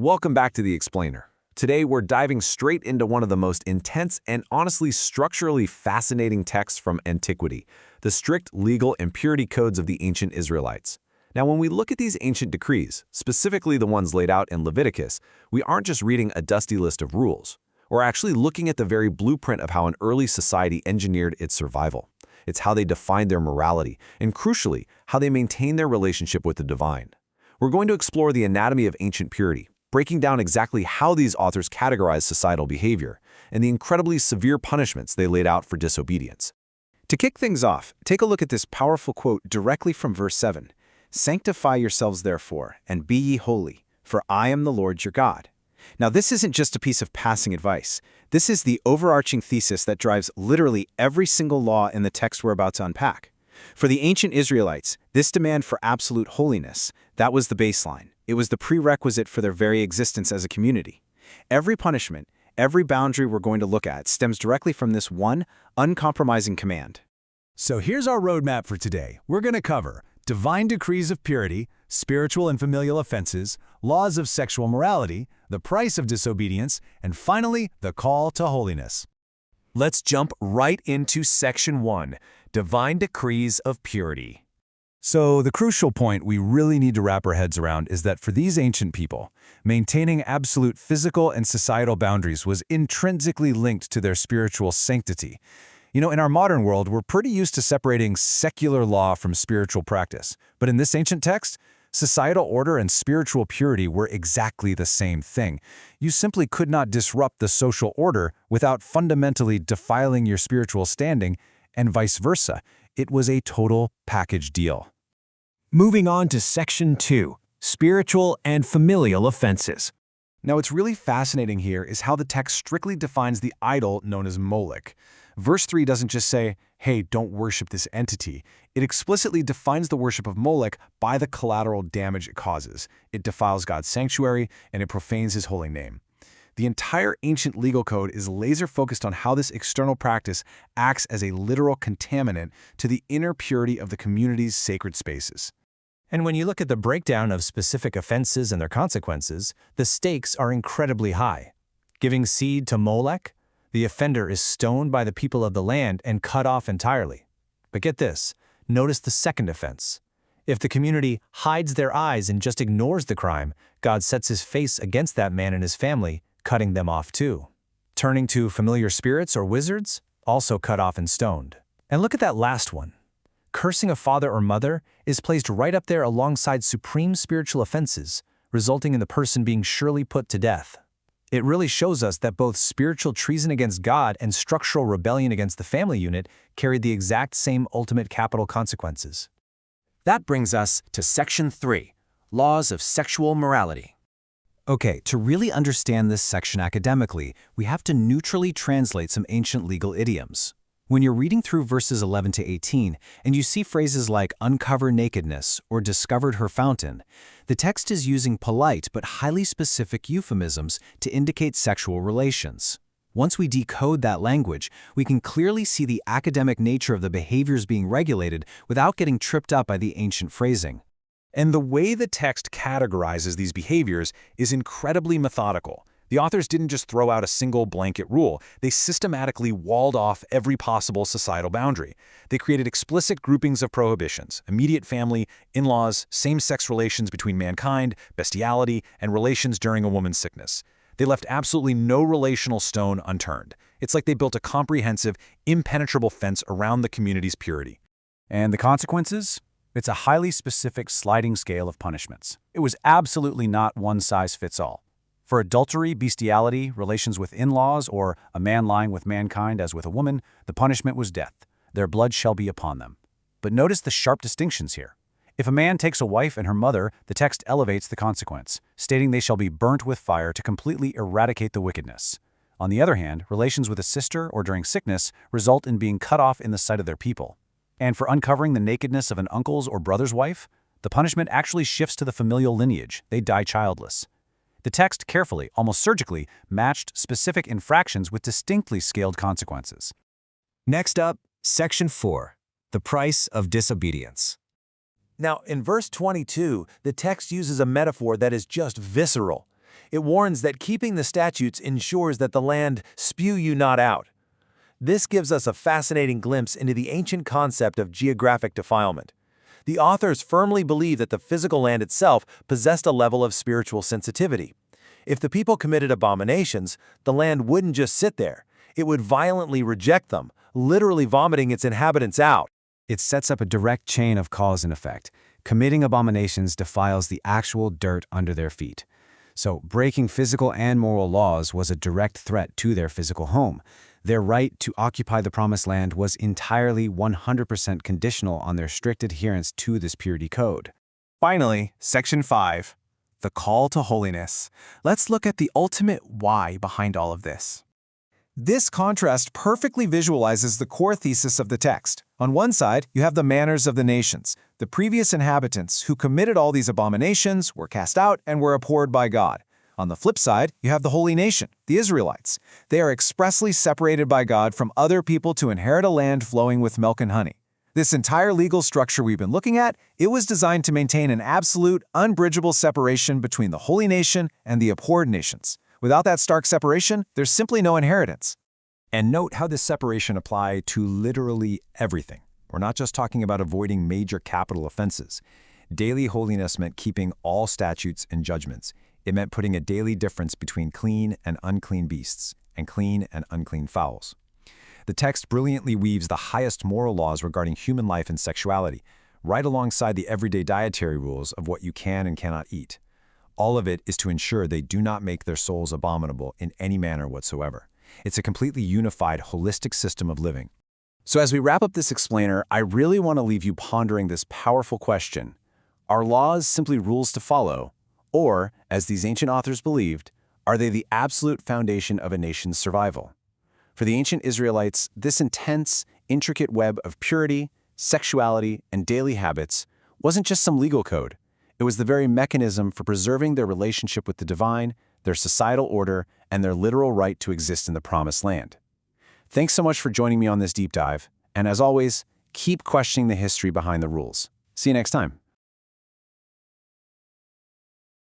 Welcome back to The Explainer. Today, we're diving straight into one of the most intense and honestly structurally fascinating texts from antiquity, the strict legal and purity codes of the ancient Israelites. Now, when we look at these ancient decrees, specifically the ones laid out in Leviticus, we aren't just reading a dusty list of rules. We're actually looking at the very blueprint of how an early society engineered its survival. It's how they defined their morality, and crucially, how they maintained their relationship with the divine. We're going to explore the anatomy of ancient purity, breaking down exactly how these authors categorize societal behavior, and the incredibly severe punishments they laid out for disobedience. To kick things off, take a look at this powerful quote directly from verse 7. "Sanctify yourselves therefore, and be ye holy, for I am the Lord your God." Now, this isn't just a piece of passing advice. This is the overarching thesis that drives literally every single law in the text we're about to unpack. For the ancient Israelites, this demand for absolute holiness, that was the baseline. It was the prerequisite for their very existence as a community. Every punishment, every boundary we're going to look at stems directly from this one uncompromising command. So here's our roadmap for today. We're going to cover divine decrees of purity, spiritual and familial offenses, laws of sexual morality, the price of disobedience, and finally, the call to holiness. Let's jump right into Section 1, Divine Decrees of Purity. So the crucial point we really need to wrap our heads around is that for these ancient people, maintaining absolute physical and societal boundaries was intrinsically linked to their spiritual sanctity. In our modern world, we're pretty used to separating secular law from spiritual practice. But in this ancient text, societal order and spiritual purity were exactly the same thing. You simply could not disrupt the social order without fundamentally defiling your spiritual standing, and vice versa. It was a total package deal. Moving on to Section 2, Spiritual and Familial Offenses. Now, what's really fascinating here is how the text strictly defines the idol known as Molech. Verse 3 doesn't just say, hey, don't worship this entity. It explicitly defines the worship of Molech by the collateral damage it causes. It defiles God's sanctuary, and it profanes his holy name. The entire ancient legal code is laser-focused on how this external practice acts as a literal contaminant to the inner purity of the community's sacred spaces. And when you look at the breakdown of specific offenses and their consequences, the stakes are incredibly high. Giving seed to Molech, the offender is stoned by the people of the land and cut off entirely. But get this, notice the second offense. If the community hides their eyes and just ignores the crime, God sets his face against that man and his family, cutting them off too. Turning to familiar spirits or wizards, also cut off and stoned. And look at that last one. Cursing a father or mother is placed right up there alongside supreme spiritual offenses, resulting in the person being surely put to death. It really shows us that both spiritual treason against God and structural rebellion against the family unit carried the exact same ultimate capital consequences. That brings us to Section 3, Laws of Sexual Morality. Okay, to really understand this section academically, we have to neutrally translate some ancient legal idioms. When you're reading through verses 11 to 18 and you see phrases like uncover nakedness or discovered her fountain, the text is using polite but highly specific euphemisms to indicate sexual relations. Once we decode that language, we can clearly see the academic nature of the behaviors being regulated without getting tripped up by the ancient phrasing. And the way the text categorizes these behaviors is incredibly methodical. The authors didn't just throw out a single blanket rule. They systematically walled off every possible societal boundary. They created explicit groupings of prohibitions: immediate family, in-laws, same-sex relations between mankind, bestiality, and relations during a woman's sickness. They left absolutely no relational stone unturned. It's like they built a comprehensive, impenetrable fence around the community's purity. And the consequences? It's a highly specific sliding scale of punishments. It was absolutely not one size fits all. For adultery, bestiality, relations with in-laws, or a man lying with mankind as with a woman, the punishment was death. Their blood shall be upon them. But notice the sharp distinctions here. If a man takes a wife and her mother, the text elevates the consequence, stating they shall be burnt with fire to completely eradicate the wickedness. On the other hand, relations with a sister or during sickness result in being cut off in the sight of their people. And for uncovering the nakedness of an uncle's or brother's wife, the punishment actually shifts to the familial lineage. They die childless. The text carefully, almost surgically, matched specific infractions with distinctly scaled consequences. Next up, Section 4, The Price of Disobedience. Now, in verse 22, the text uses a metaphor that is just visceral. It warns that keeping the statutes ensures that the land spew you not out. This gives us a fascinating glimpse into the ancient concept of geographic defilement. The authors firmly believe that the physical land itself possessed a level of spiritual sensitivity. If the people committed abominations, the land wouldn't just sit there. It would violently reject them, literally vomiting its inhabitants out. It sets up a direct chain of cause and effect. Committing abominations defiles the actual dirt under their feet. So breaking physical and moral laws was a direct threat to their physical home. Their right to occupy the Promised Land was entirely 100% conditional on their strict adherence to this purity code. Finally, Section 5, the call to holiness. Let's look at the ultimate why behind all of this. This contrast perfectly visualizes the core thesis of the text. On one side, you have the manners of the nations, the previous inhabitants who committed all these abominations, were cast out, and were abhorred by God. On the flip side, you have the holy nation, the Israelites. They are expressly separated by God from other people to inherit a land flowing with milk and honey. This entire legal structure we've been looking at, it was designed to maintain an absolute, unbridgeable separation between the holy nation and the abhorred nations. Without that stark separation, there's simply no inheritance. And note how this separation applied to literally everything. We're not just talking about avoiding major capital offenses. Daily holiness meant keeping all statutes and judgments. It meant putting a daily difference between clean and unclean beasts, and clean and unclean fowls. The text brilliantly weaves the highest moral laws regarding human life and sexuality, right alongside the everyday dietary rules of what you can and cannot eat. All of it is to ensure they do not make their souls abominable in any manner whatsoever. It's a completely unified, holistic system of living. So as we wrap up this explainer, I really want to leave you pondering this powerful question. Are laws simply rules to follow? Or, as these ancient authors believed, are they the absolute foundation of a nation's survival? For the ancient Israelites, this intense, intricate web of purity, sexuality, and daily habits wasn't just some legal code. It was the very mechanism for preserving their relationship with the divine, their societal order, and their literal right to exist in the Promised Land. Thanks so much for joining me on this deep dive, and as always, keep questioning the history behind the rules. See you next time.